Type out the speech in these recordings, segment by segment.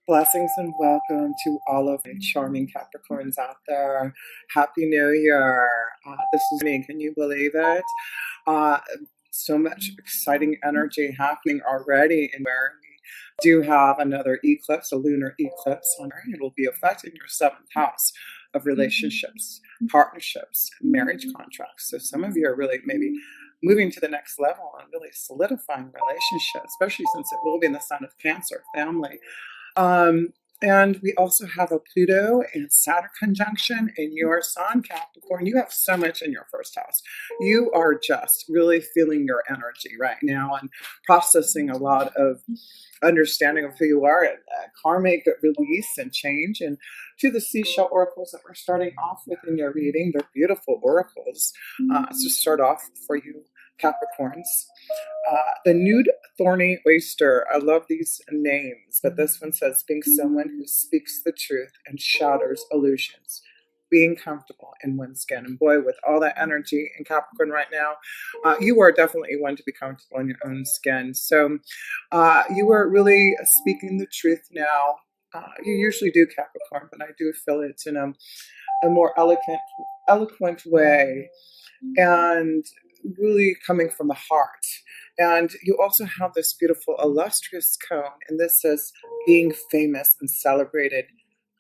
Blessings and welcome to all of my charming Capricorns out there. Happy New Year. This is me. Can you believe it? Uh, so much exciting energy happening already in where we do have another eclipse, a lunar eclipse on Earth. It will be affecting your seventh house of relationships, partnerships, marriage contracts. So some of you are really maybe moving to the next level and really solidifying relationships, especially since it will be in the sign of Cancer, family. Um, and we also have a Pluto and Saturn conjunction in your Sun, Capricorn. You have so much in your first house. You are just really feeling your energy right now and processing a lot of understanding of who you are and karmic release and change. And to the seashell oracles that we're starting off with in your reading, they're beautiful oracles to start off for you, Capricorns. The nude thorny oyster. I love these names, but this one says being someone who speaks the truth and shatters illusions. Being comfortable in one's skin. And boy, with all that energy in Capricorn right now, you are definitely one to be comfortable in your own skin. So you are really speaking the truth now. You usually do, Capricorn, but I do feel it's in a more eloquent way and really coming from the heart. And you also have this beautiful illustrious cone, and this says being famous and celebrated,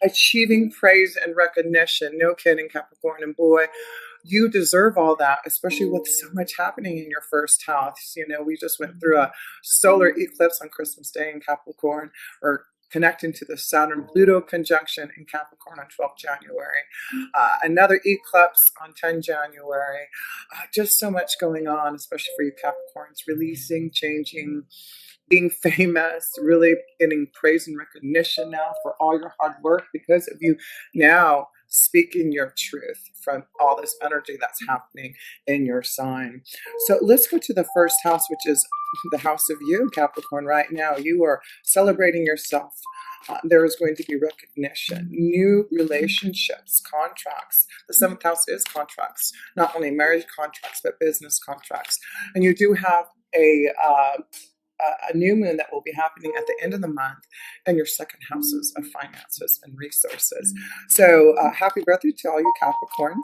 achieving praise and recognition. No kidding, Capricorn. And boy, you deserve all that, especially with so much happening in your first house. You know, we just went through a solar eclipse on Christmas Day in Capricorn, or connecting to the Saturn-Pluto conjunction in Capricorn on 12th January. Another eclipse on 10 January. Just so much going on, especially for you Capricorns, releasing, changing, being famous, really getting praise and recognition now for all your hard work because of you now speaking your truth from all this energy that's happening in your sign. So let's go to the first house, which is the house of you, Capricorn. Right now, you are celebrating yourself. There is going to be recognition, new relationships, contracts. The seventh house is contracts, not only marriage contracts, but business contracts. And you do have a new moon that will be happening at the end of the month in your second houses of finances and resources. So happy birthday to all you Capricorns.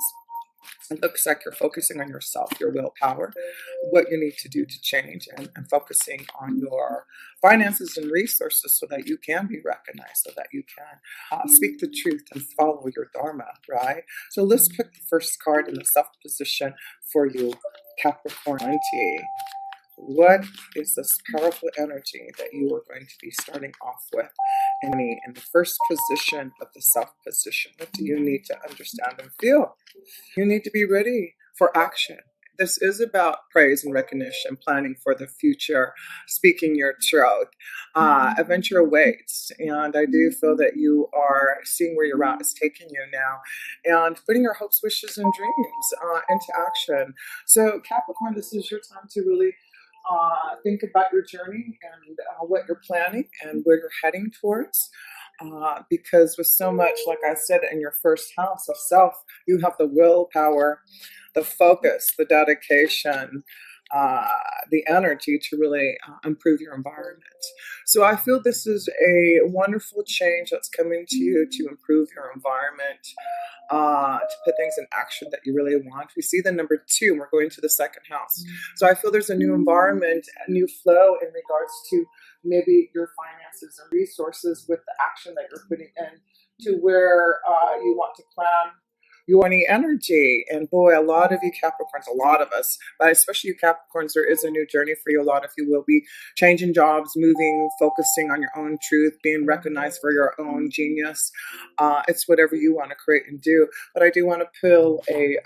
It looks like you're focusing on yourself, your willpower, what you need to do to change, and focusing on your finances and resources so that you can be recognized, so that you can speak the truth and follow your dharma, right? So let's pick the first card in the self position for you, Capricorn 20. What is this powerful energy that you are going to be starting off with in the first position of the self position? What do you need to understand and feel? You need to be ready for action. This is about praise and recognition, planning for the future, speaking your truth. Adventure awaits, and I do feel that you are seeing where your route is taking you now, and putting your hopes, wishes, and dreams into action. So, Capricorn, this is your time to really think about your journey and what you're planning and where you're heading towards. Because with so much, like I said, in your first house of self, you have the willpower, the focus, the dedication, the energy to really improve your environment. So I feel this is a wonderful change that's coming to you to improve your environment, to put things in action that you really want. We see the number 2, and we're going to the second house. So I feel there's a new environment, a new flow in regards to maybe your finances and resources with the action that you're putting in to where you want to plan your energy. And boy, a lot of you Capricorns, a lot of us, but especially you Capricorns, there is a new journey for you. A lot of you will be changing jobs, moving, focusing on your own truth, being recognized for your own genius. It's whatever you want to create and do. But I do want to pull a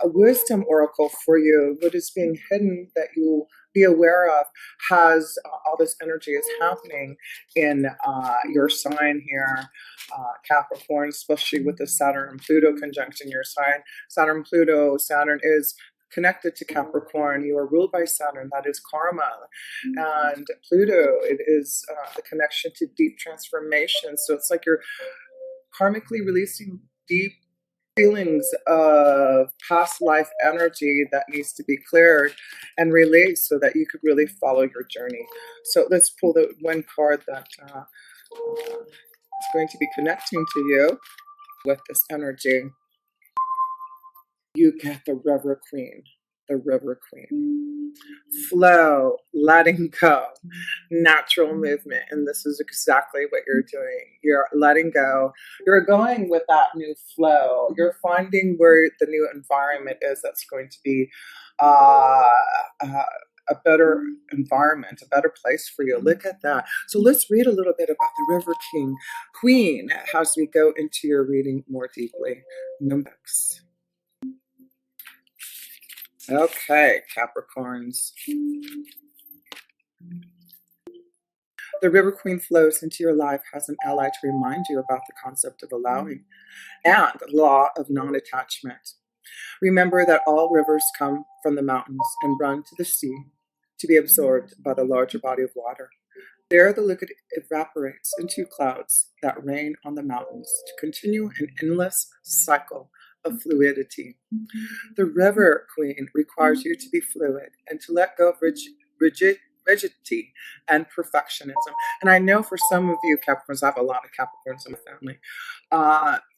wisdom oracle for you. What is being hidden that you will be aware of has all this energy is happening in your sign here, Capricorn, especially with the Saturn and Pluto conjunction your sign. Saturn is connected to Capricorn. You are ruled by Saturn. That is karma. And Pluto, it is the connection to deep transformation. So it's like you're karmically releasing deep feelings of past life energy that needs to be cleared and released so that you could really follow your journey. So let's pull the one card that is going to be connecting to you with this energy. You get the River Queen. The River Queen. Flow, letting go, natural movement. And this is exactly what you're doing. You're letting go. You're going with that new flow. You're finding where the new environment is that's going to be a better environment, a better place for you. Look at that. So let's read a little bit about the River Queen as we go into your reading more deeply. Numbers. Okay, Capricorns. The River Queen flows into your life as an ally to remind you about the concept of allowing and the law of non-attachment. Remember that all rivers come from the mountains and run to the sea to be absorbed by the larger body of water. There the liquid evaporates into clouds that rain on the mountains to continue an endless cycle of fluidity. The River Queen requires you to be fluid and to let go of rigidity and perfectionism. And I know for some of you Capricorns, I have a lot of Capricorns in the family,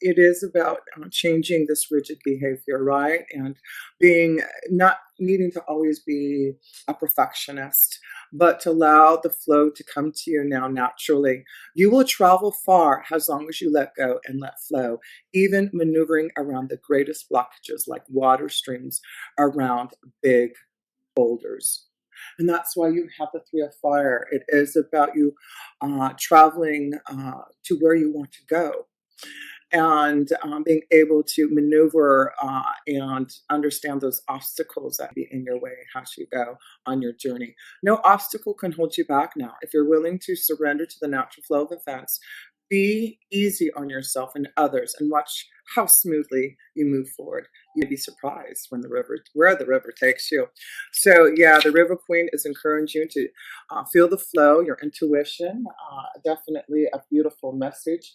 it is about changing this rigid behavior, right? And being, not needing to always be a perfectionist, but to allow the flow to come to you now naturally. You will travel far as long as you let go and let flow, even maneuvering around the greatest blockages like water streams around big boulders. And that's why you have the Three of Fire. It is about you traveling to where you want to go, and being able to maneuver and understand those obstacles that be in your way as you go on your journey. No obstacle can hold you back now. If you're willing to surrender to the natural flow of events, be easy on yourself and others, and watch how smoothly you move forward. You'd be surprised where the river takes you. So yeah, the River Queen is encouraging you to feel the flow, your intuition. Definitely a beautiful message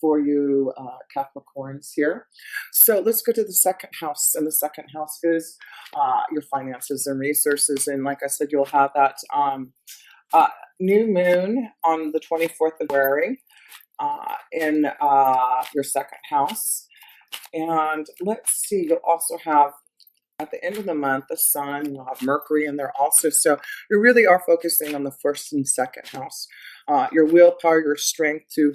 for you Capricorns here. So let's go to the second house, and the second house is your finances and resources. And like I said, you'll have that new moon on the 24th of February in your second house. And let's see, you'll also have at the end of the month the sun, you'll have Mercury in there also. So you really are focusing on the first and second house, your willpower, your strength to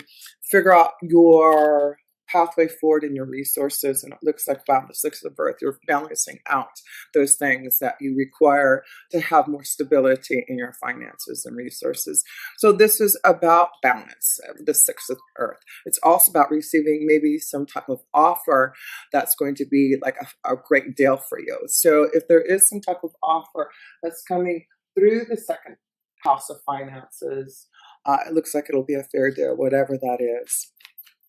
figure out your pathway forward in your resources. And it looks like, wow, the Six of Earth, you're balancing out those things that you require to have more stability in your finances and resources. So this is about balance, the Six of Earth. It's also about receiving maybe some type of offer that's going to be like a great deal for you. So if there is some type of offer that's coming through the second house of finances, it looks like it'll be a fair deal, whatever that is.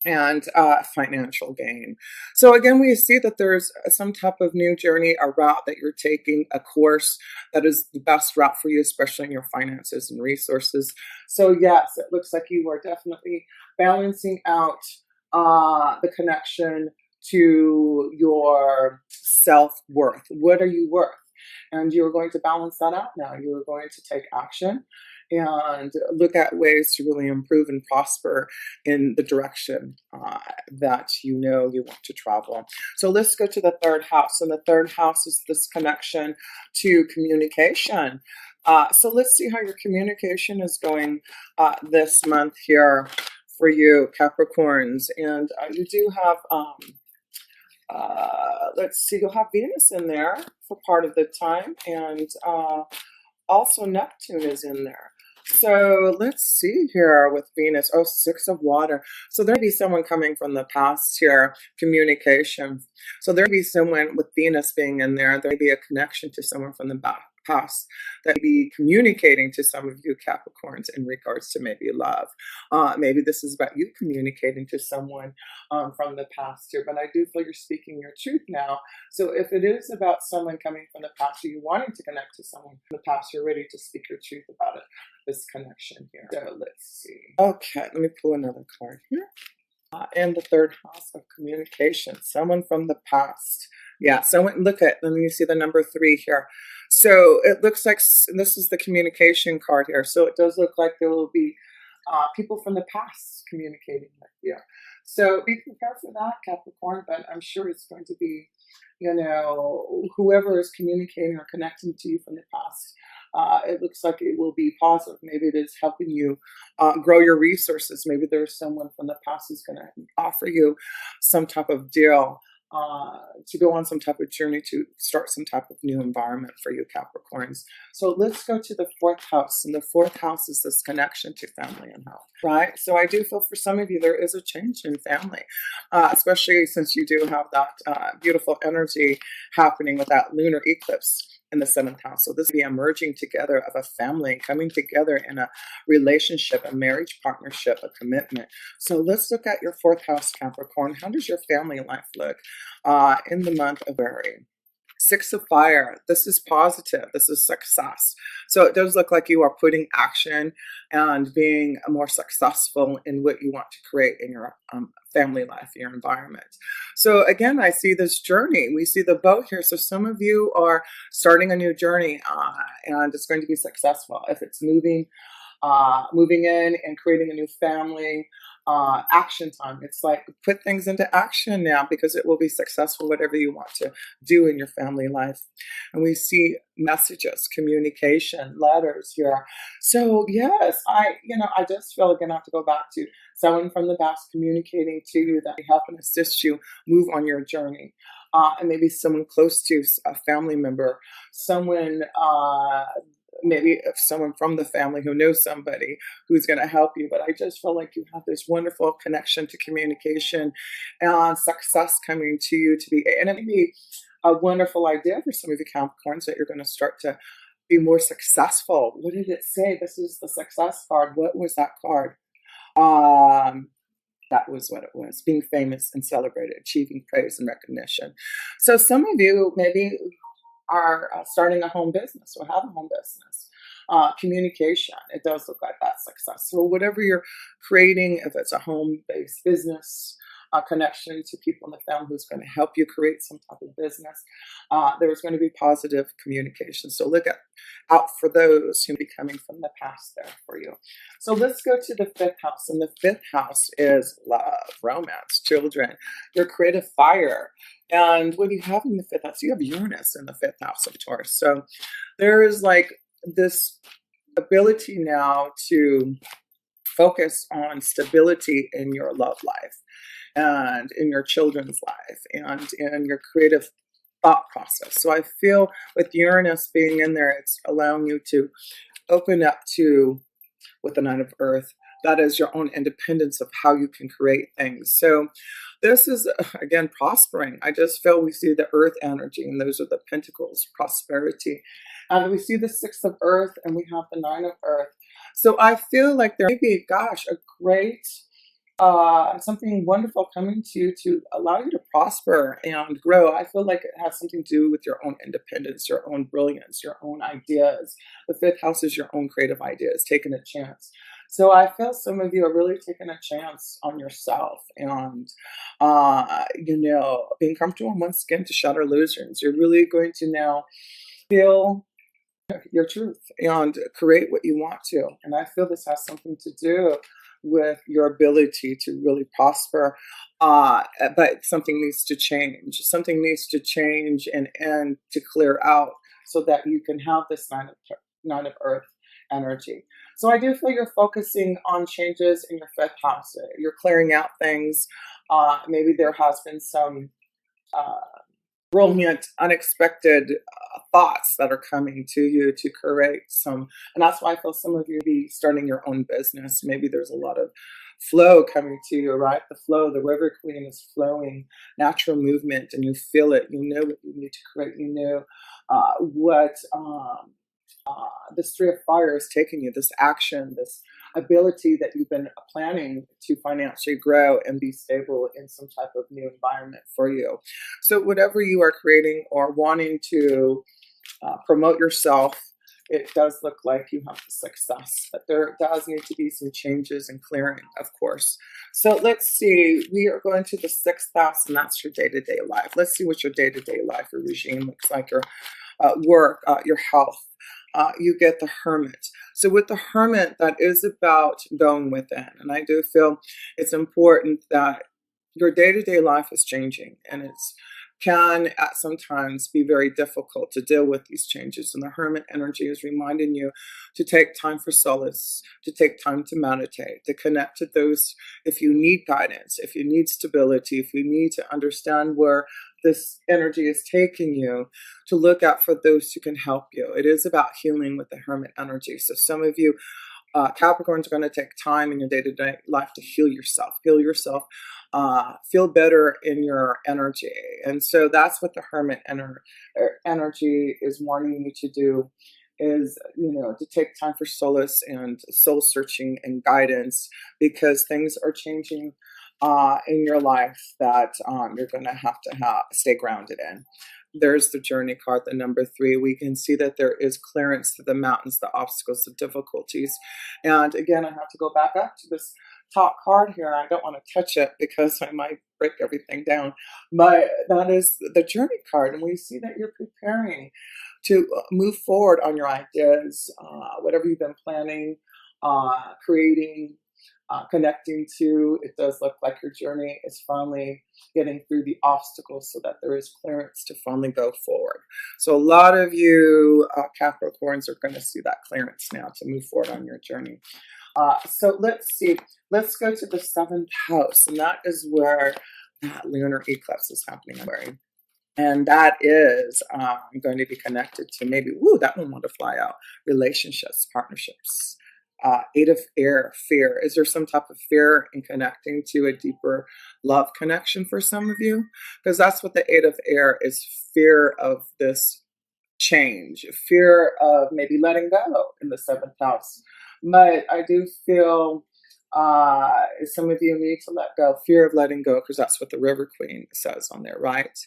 And financial gain. So again, we see that there's some type of new journey, a route that you're taking, a course that is the best route for you, especially in your finances and resources. So yes, it looks like you are definitely balancing out the connection to your self-worth. What are you worth? And you're going to balance that out now. You're going to take action and look at ways to really improve and prosper in the direction that you know you want to travel. So let's go to the third house. And the third house is this connection to communication. So let's see how your communication is going this month here for you, Capricorns. And you do have let's see, you'll have Venus in there for part of the time, and also Neptune is in there. So let's see here with Venus. Oh, Six of Water. So there may be someone coming from the past here, communication. So there may be someone with Venus being in there. There may be a connection to someone from the past that may be communicating to some of you Capricorns in regards to maybe love. Maybe this is about you communicating to someone from the past here, but I do feel you're speaking your truth now. So if it is about someone coming from the past, or you wanting to connect to someone from the past, you're ready to speak your truth about it, this connection here. So let's see. Okay, let me pull another card here. in the third house of communication, someone from the past. Yeah, someone, look at, let me see the number 3 here. So it looks like this is the communication card here. So it does look like there will be people from the past communicating with you. So be prepared for that, Capricorn, but I'm sure it's going to be, whoever is communicating or connecting to you from the past. It looks like it will be positive. Maybe it is helping you grow your resources. Maybe there's someone from the past who's going to offer you some type of deal to go on some type of journey to start some type of new environment for you, Capricorns. So let's go to the 4th house. And the 4th house is this connection to family and health, right? So I do feel for some of you, there is a change in family, especially since you do have that beautiful energy happening with that lunar eclipse in the 7th house. So this will be a merging together of a family, coming together in a relationship, a marriage partnership, a commitment. So let's look at your 4th house, Capricorn. How does your family life look in the month of February? 6 of fire. This is positive. This is success. So it does look like you are putting action and being more successful in what you want to create in your family life, your environment. So again, I see this journey. We see the boat here. So some of you are starting a new journey and it's going to be successful. If it's moving in and creating a new family, action time. It's like put things into action now because it will be successful, whatever you want to do in your family life. And we see messages, communication, letters here. So yes, I just feel like I have to go back to someone from the past communicating to you that can help and assist you move on your journey. And maybe someone close to a family member, someone maybe someone from the family who knows somebody who's going to help you. But I just feel like you have this wonderful connection to communication and success coming to you and it may be a wonderful idea for some of you Capricorns that you're going to start to be more successful. What did it say? This is the success card. What was that card? That was what it was. Being famous and celebrated, achieving praise and recognition. So some of you maybe are starting a home business or have a home business. Communication, it does look like that success. So whatever you're creating, if it's a home-based business, a connection to people in the family who's going to help you create some type of business, there's going to be positive communication. So look out for those who be coming from the past there for you. So let's go to the 5th house. And the 5th house is love, romance, children, your creative fire. And what do you have in the 5th house? You have Uranus in the 5th house of Taurus. So there is like this ability now to focus on stability in your love life and in your children's life and in your creative thought process. So I feel with Uranus being in there, it's allowing you to open up to, with the 9 of Earth, that is your own independence of how you can create things. So this is, again, prospering. I just feel we see the Earth energy, and those are the pentacles, prosperity. And we see the 6 of Earth, and we have the 9 of Earth. So I feel like there may be, gosh, a great, something wonderful coming to you to allow you to prosper and grow. I feel like it has something to do with your own independence, your own brilliance, your own ideas. The 5th house is your own creative ideas, taking a chance. So I feel some of you are really taking a chance on yourself and, being comfortable in one's skin to shatter illusions. You're really going to now feel your truth and create what you want to. And I feel this has something to do with your ability to really prosper, but something needs to change. Something needs to change and to clear out so that you can have this 9 of Earth energy. So I do feel you're focusing on changes in your 5th house. You're clearing out things. Maybe there has been some brilliant, unexpected thoughts that are coming to you to create some, and that's why I feel some of you be starting your own business. Maybe there's a lot of flow coming to you, right? The flow, the river queen is flowing, natural movement, and you feel it. You know what you need to create. You know what this 3 of fire is taking you, this action, this ability that you've been planning to financially grow and be stable in some type of new environment for you. So whatever you are creating or wanting to promote yourself it does look like you have the success, but there does need to be some changes and clearing, of course. So let's see, we are going to the 6th house, and that's your day-to-day life. Let's see what your day-to-day life or regime looks like, your work, your health. You get the Hermit. So with the Hermit, that is about going within. And I do feel it's important that your day-to-day life is changing, and it's can at sometimes be very difficult to deal with these changes. And the Hermit energy is reminding you to take time for solace, to take time to meditate, to connect to those if you need guidance, if you need stability, if you need to understand where this energy is taking you, to look out for those who can help you. It is about healing with the Hermit energy. So some of you Capricorns are going to take time in your day-to-day life to heal yourself, feel better in your energy. And so that's what the Hermit energy is wanting you to do, is, to take time for solace and soul searching and guidance, because things are changing in your life that you're going to have stay grounded in. There's the Journey card, the number 3. We can see that there is clearance to the mountains, the obstacles, the difficulties. And again, I have to go back up to this top card here. I don't want to touch it because I might break everything down. But that is the Journey card. And we see that you're preparing to move forward on your ideas, whatever you've been planning, creating, connecting to. It does look like your journey is finally getting through the obstacles so that there is clearance to finally go forward. So a lot of you Capricorns are going to see that clearance now to move forward on your journey. So let's see. Let's go to the 7th house, and that is where that lunar eclipse is happening. And that is going to be connected to maybe, that one want to fly out, relationships, partnerships. 8 of Air, fear. Is there some type of fear in connecting to a deeper love connection for some of you? Because that's what the 8 of Air is, fear of this change, fear of maybe letting go in the 7th house. But I do feel some of you need to let go, fear of letting go, because that's what the River Queen says on there, right?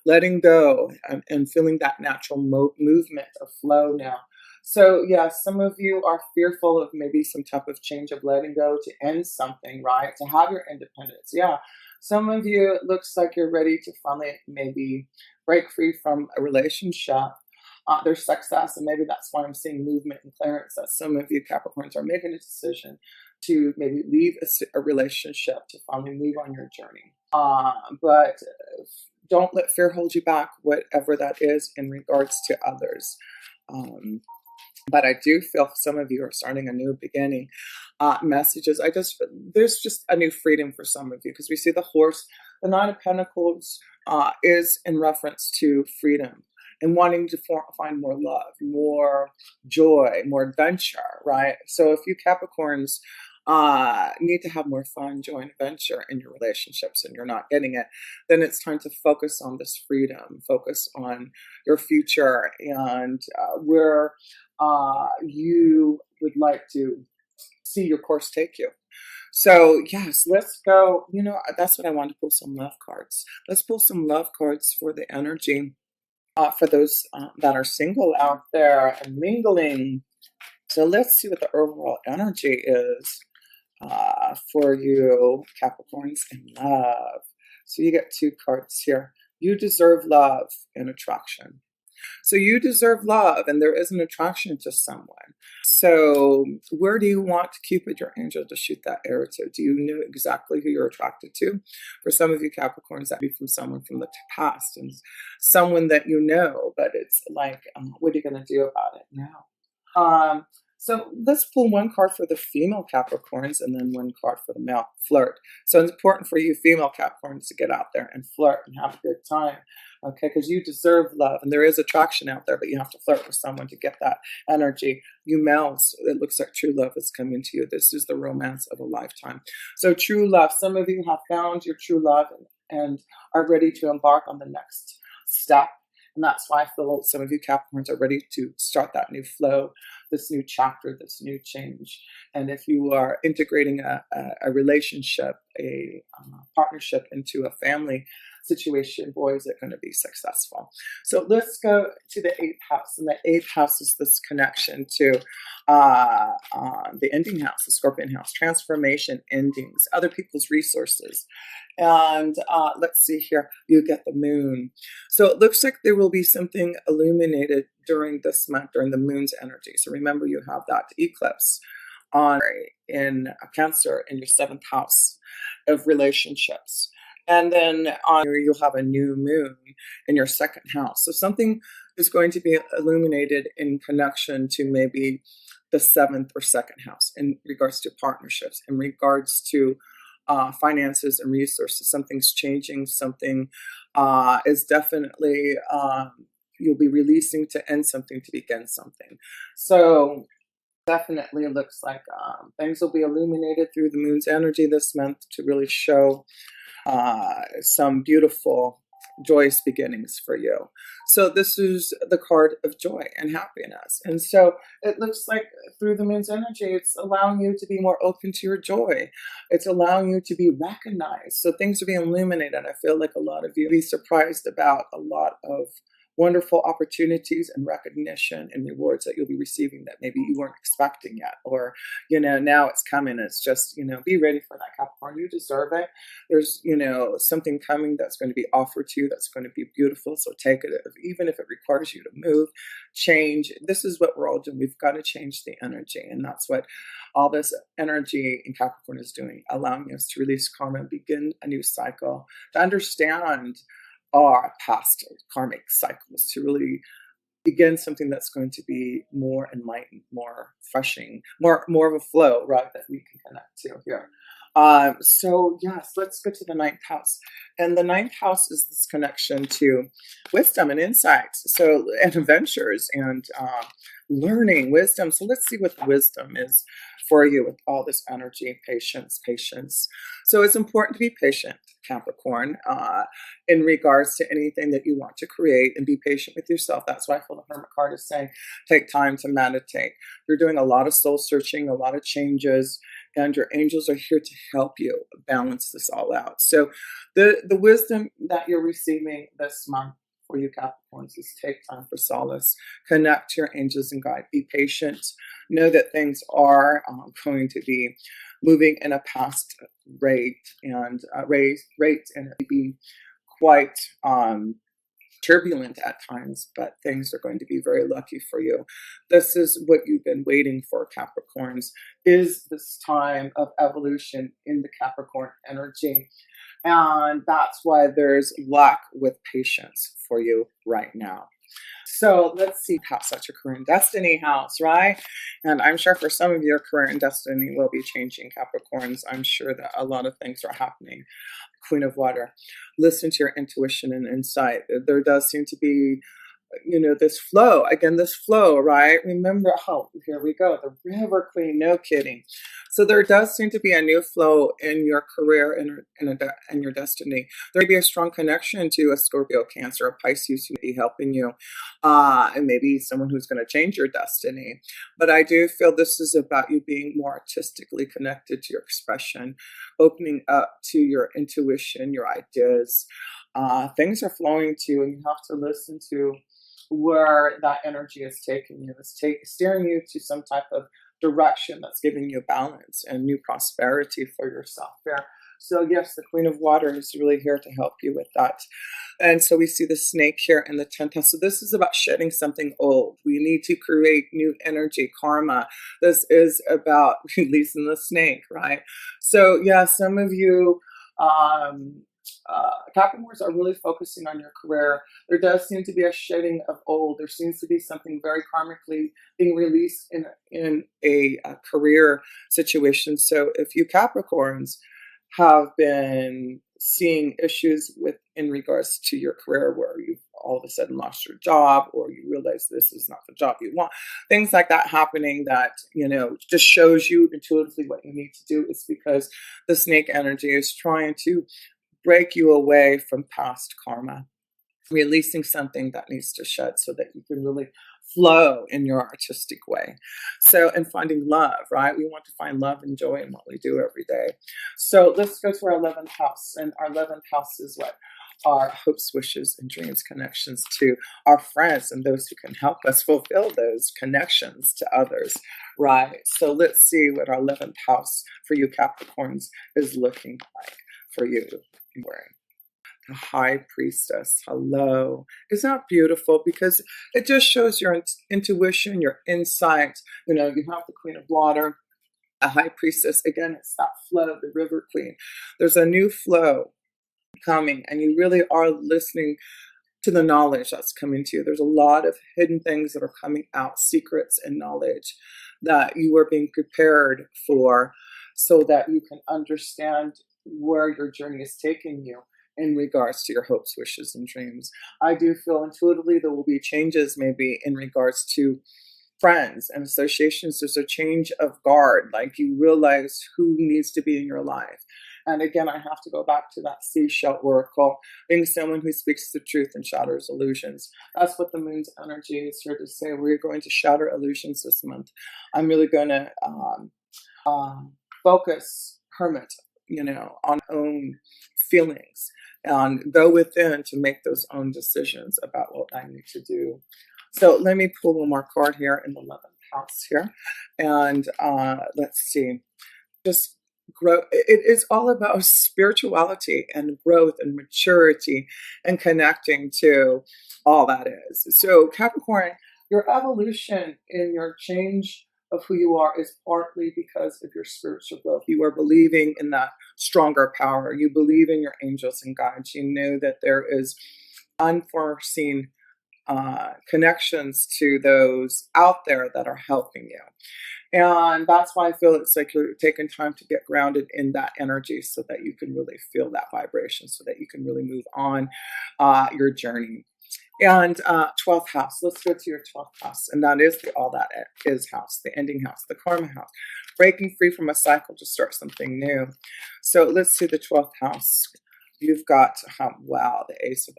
Letting go and feeling that natural movement of flow now. So yeah, some of you are fearful of maybe some type of change, of letting go, to end something, right? To have your independence. Yeah. Some of you, it looks like you're ready to finally maybe break free from a relationship. There's success, and maybe that's why I'm seeing movement and clearance, that some of you Capricorns are making a decision to maybe leave a relationship to finally move on your journey. But don't let fear hold you back, whatever that is in regards to others. But I do feel some of you are starting a new beginning. Messages. There's just a new freedom for some of you, because we see the horse, the 9 of Pentacles is in reference to freedom and wanting to find more love, more joy, more adventure, right? So if you Capricorns need to have more fun, joy, and adventure in your relationships, and you're not getting it, then it's time to focus on this freedom, focus on your future, and where you would like to see your course take you. So yes, let's go. That's what I want to pull, some love cards. Let's pull some love cards for the energy for those that are single out there and mingling. So let's see what the overall energy is for you Capricorns in love. So you get 2 cards here. You deserve love and attraction. So you deserve love, and there is an attraction to someone. So where do you want Cupid, your angel, to shoot that arrow to? Do you know exactly who you're attracted to? For some of you Capricorns, that'd be from someone from the past, and someone that you know, but it's like, what are you going to do about it now? So let's pull 1 card for the female Capricorns and then 1 card for the male, flirt. So it's important for you female Capricorns to get out there and flirt and have a good time, okay? Because you deserve love, and there is attraction out there, but you have to flirt with someone to get that energy. You males, it looks like true love is coming to you. This is the romance of a lifetime. So true love, some of you have found your true love and are ready to embark on the next step. And that's why I feel some of you Capricorns are ready to start that new flow, this new chapter, this new change. And if you are integrating a relationship, a partnership into a family, situation, boy, is it going to be successful. So let's go to the eighth house. And the eighth house is this connection to the ending house, the Scorpion house, transformation, endings, other people's resources. And let's see here, you get the moon. So it looks like there will be something illuminated during this month, during the moon's energy. So remember, you have that eclipse on in Cancer in your seventh house of relationships. And then you'll have a new moon in your second house. So something is going to be illuminated in connection to maybe the seventh or second house in regards to partnerships, in regards to finances and resources. Something's changing. Something is definitely, you'll be releasing to end something to begin something. So definitely looks like things will be illuminated through the moon's energy this month to really show some beautiful, joyous beginnings for you. So this is the card of joy and happiness. And so it looks like through the moon's energy, it's allowing you to be more open to your joy. It's allowing you to be recognized. So things are being illuminated. I feel like a lot of you will be surprised about a lot of wonderful opportunities and recognition and rewards that you'll be receiving that maybe you weren't expecting yet, or now it's coming. It's just be ready for that, Capricorn. You deserve it. There's something coming that's going to be offered to you that's going to be beautiful. So take it, even if it requires you to move, change. This is what we're all doing. We've got to change the energy, and that's what all this energy in Capricorn is doing, allowing us to release karma and begin a new cycle, to understand our past karmic cycles, to really begin something that's going to be more enlightened, more refreshing, more of a flow, right, that we can connect to here. So yes, let's go to the ninth house. And the ninth house is this connection to wisdom and insights, and adventures and learning, wisdom. So let's see what the wisdom is for you with all this energy, patience. So it's important to be patient, Capricorn, in regards to anything that you want to create, and be patient with yourself. That's why I feel the Hermit card is saying, take time to meditate. You're doing a lot of soul searching, a lot of changes, and your angels are here to help you balance this all out. So the wisdom that you're receiving this month for you Capricorns is take time for solace, connect to your angels and guide, be patient, know that things are going to be moving in a past rate and be quite turbulent at times, but things are going to be very lucky for you. This is what you've been waiting for, Capricorns, is this time of evolution in the Capricorn energy. And that's why there's lack with patience for you right now. So let's see, house, that's your career and destiny house, right? And I'm sure for some of your career and destiny will be changing, Capricorns. I'm sure that a lot of things are happening. Queen of Water, listen to your intuition and insight. There does seem to be this flow, right? Remember, here we go, the River Queen, no kidding. So there does seem to be a new flow in your career and your destiny. There may be a strong connection to a Scorpio, Cancer, a Pisces who may be helping you, and maybe someone who's going to change your destiny. But I do feel this is about you being more artistically connected to your expression, opening up to your intuition, your ideas. Things are flowing to you, and you have to listen to where that energy is taking you. It's steering you to some type of direction that's giving you balance and new prosperity for yourself there. So yes, the Queen of Water is really here to help you with that. And so we see the snake here in the 10th house. So this is about shedding something old. We need to create new energy, karma. This is about releasing the snake, right? So yeah, some of you Capricorns are really focusing on your career. There does seem to be a shedding of old. There seems to be something very karmically being released in a career situation. So if you Capricorns have been seeing issues in regards to your career, where you've all of a sudden lost your job, or you realize this is not the job you want, things like that happening, that just shows you intuitively what you need to do, is because the snake energy is trying to break you away from past karma, releasing something that needs to shed so that you can really flow in your artistic way. So, and finding love, right? We want to find love and joy in what we do every day. So let's go to our 11th house. And our 11th house is what? our hopes, wishes, and dreams, connections to our friends and those who can help us fulfill those connections to others, right? So let's see what our 11th house for you Capricorns is looking like for you. The High Priestess. Hello. Isn't that beautiful? Because it just shows your intuition, your insight. You know, you have the Queen of Water, a High Priestess. Again, it's that flow, the River Queen. There's a new flow coming, and you really are listening to the knowledge that's coming to you. There's a lot of hidden things that are coming out, secrets and knowledge that you are being prepared for so that you can understand where your journey is taking you in regards to your hopes, wishes, and dreams. I do feel intuitively there will be changes maybe in regards to friends and associations. There's a change of guard, like you realize who needs to be in your life. And again, I have to go back to that seashell oracle, being someone who speaks the truth and shatters illusions. That's what the moon's energy is here to say. We're going to shatter illusions this month. I'm really going to focus, hermit, you know, on own feelings and go within to make those own decisions about what I need to do. So let me pull one more card here in the 11th house here. And let's see. Just grow. It is all about spirituality and growth and maturity and connecting to all that is. So Capricorn, your evolution in your change of who you are is partly because of your spiritual growth. You are believing in that stronger power. You believe in your angels and guides. You know that there is unforeseen connections to those out there that are helping you. And that's why I feel it's like you're taking time to get grounded in that energy so that you can really feel that vibration, so that you can really move on your journey. And 12th house, let's go to your 12th house. And that is the all that is house, the ending house, the karma house. Breaking free from a cycle to start something new. So let's see the 12th house. You've got, wow, the Ace of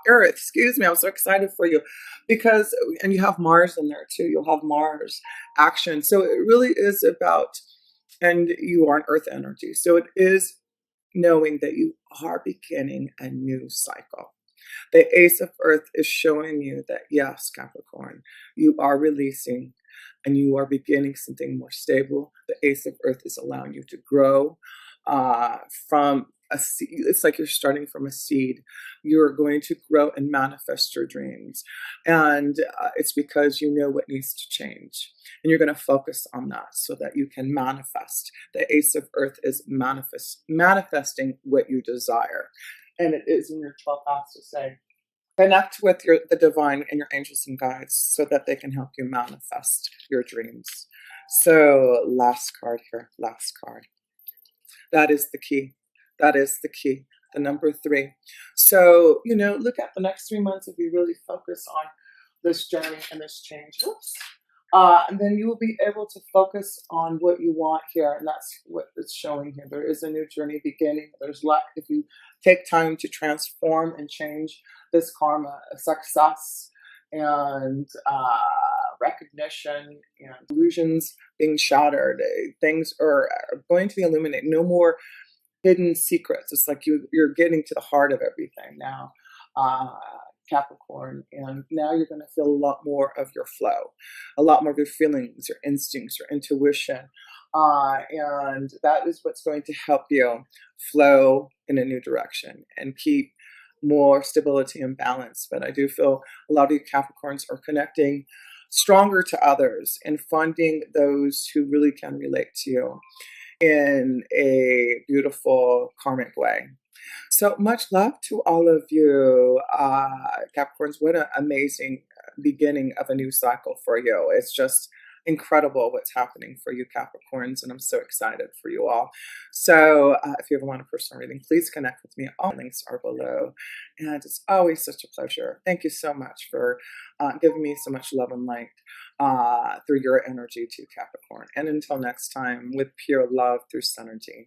Earth. Excuse me, I'm so excited for you because, and you have Mars in there too. You'll have Mars action. So it really is about, and you are an Earth energy. So it is knowing that you are beginning a new cycle. The Ace of Earth is showing you that, yes, Capricorn, you are releasing and you are beginning something more stable. The Ace of Earth is allowing you to grow from a seed. It's like you're starting from a seed. You're going to grow and manifest your dreams. And it's because you know what needs to change. And you're going to focus on that so that you can manifest. The Ace of Earth is manifesting what you desire. And it is in your 12th house to say, connect with the divine and your angels and guides so that they can help you manifest your dreams. So last card here, last card. That is the key. That is the key, the number 3. So, you know, look at the next 3 months if you really focus on this journey and this change. Oops. And then you will be able to focus on what you want here. And that's what it's showing here. There is a new journey beginning. There's luck if you take time to transform and change this karma, success and recognition and illusions being shattered. Things are going to be illuminated. No more hidden secrets. It's like you're getting to the heart of everything now. Capricorn, and now you're going to feel a lot more of your flow, a lot more of your feelings, your instincts, your intuition, and that is what's going to help you flow in a new direction and keep more stability and balance. But I do feel a lot of you Capricorns are connecting stronger to others and finding those who really can relate to you in a beautiful karmic way. So much love to all of you, Capricorns. What an amazing beginning of a new cycle for you. It's just incredible what's happening for you, Capricorns, and I'm so excited for you all. So if you ever want a personal reading, please connect with me. All links are below. And it's always such a pleasure. Thank you so much for giving me so much love and light through your energy to Capricorn. And until next time, with pure love through Synergy.